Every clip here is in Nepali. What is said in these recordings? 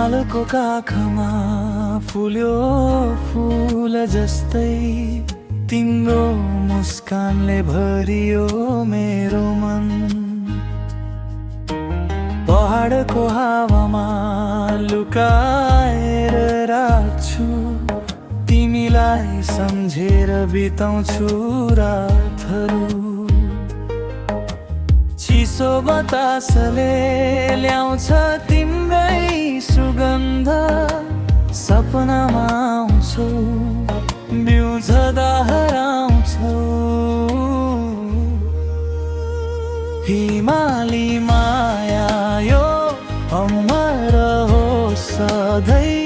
हिमालको काखमा फुल्यो फूल जस्तै तिम्रो मुस्कानले भरियो मेरो मन। पहाडको हावामा लुकाएर राख्छु तिमीलाई सम्झेर बिताउँछु रातहरू। चिसो बतासले ल्याउँछ तिम्रै सुगन्ध, सपनामा आउँछौ बिउझदा हराउँछौ। हिमाली माया यो अमर हो सधैँ,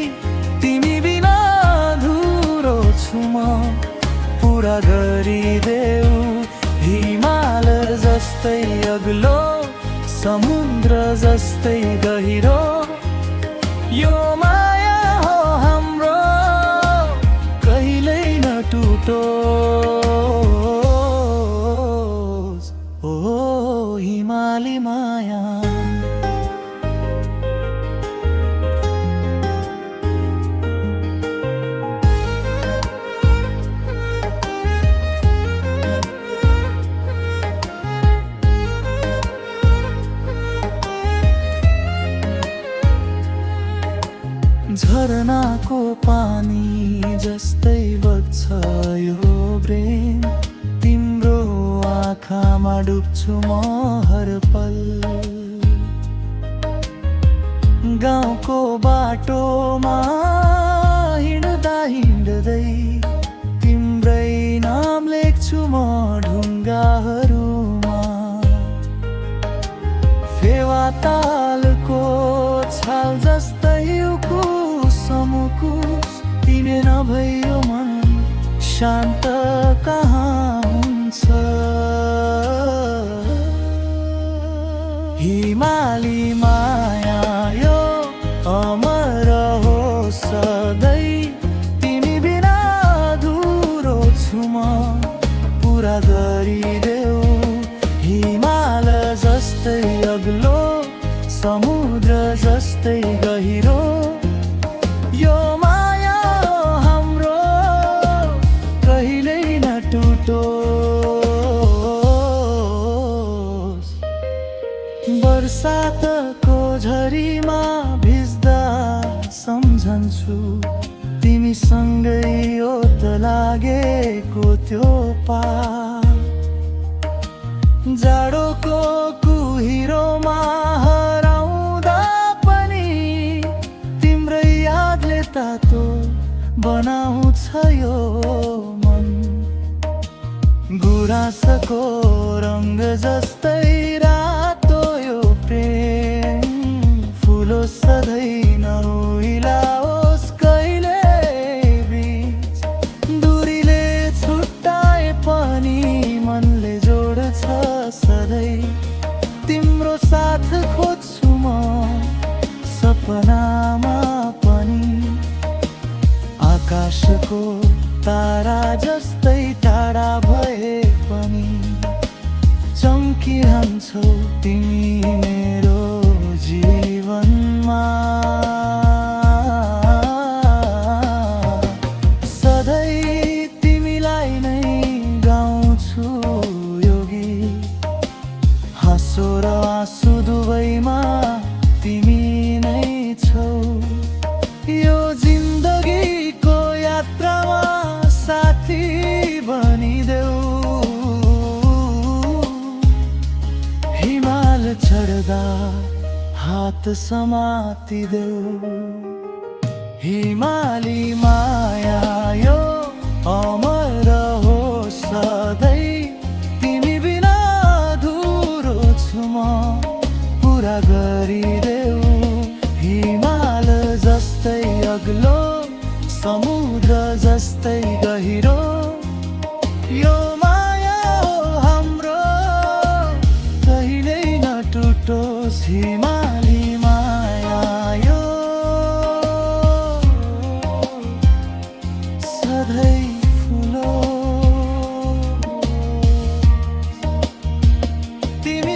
तिमी बिना अधुरो छु म पुरा गरिदेऊ। हिमाल जस्तै अग्लो समुद्र जस्तै गहिरो यो माया हो हाम्रो, कहिल्यै नटुटोस्। ओ हिमाली माया झरनाको पानी जस्तै बग्छ यो प्रेम, तिम्रो आँखामा डुब्छु म हर पल। गाउँको बाटोमा हिँड्दा हिँड्दै तिम्रै नाम लेख्छु म ढुङ्गाहरूमा। फेवा तालको छाल जस्तै मुकुस तिमी नभइयो मन शान्त कहाँ हुन्छ। हिमाली माया यो अमर हो सधैँ, तिमी बिना अधुरो छु म पुरा गरिदेऊ। हिमाल जस्तै अग्लो समुद्र जस्तै गहिरो यो माया हाम्रो, कहिल्यै नटुटोस्। बर्सातको झरीमा भिज्दा सम्झन्छु तिमीसँगै ओत लागेको त्यो पार। जाडोको कुहिरोमा हराउँदा पनि तिम्रै यादले तातो बनाउँछ यो मन। गुराँसको रङ्ग जस्तै रातो यो प्रेम, फुलो सधैँ नहुइलाओस् कहिले बीच। दूरीले छुट्टाए पनि मनले जोड्छ सधैँ, तिम्रो साथ खोज्छु म सपनामा पनि। आकाशको तारा जस्तै टाढा भए पनि चम्किरहन्छौ तिमी मेरो जीवनमा। सधैँ तिमीलाई नै गाउँछु यो गीत, हाँसो र आँसु दुवैमा तिमी नै छौ। यो जिन्दगीको यात्रामा साथी बनिदेऊ। हिमाल चढ्दा हात समातिदेऊ। हिमाली माया यो अमर हो सधैँ, तिमी बिना अधुरो छु म पुरा गरिदेऊ। हिमाल जस्तै अग्लो समुद्र जस्तै गहिरो यो माया हो हाम्रो, कहिल्यै नटुटोस्। हिमाली माया यो सधैँ फुलोस् तिमी।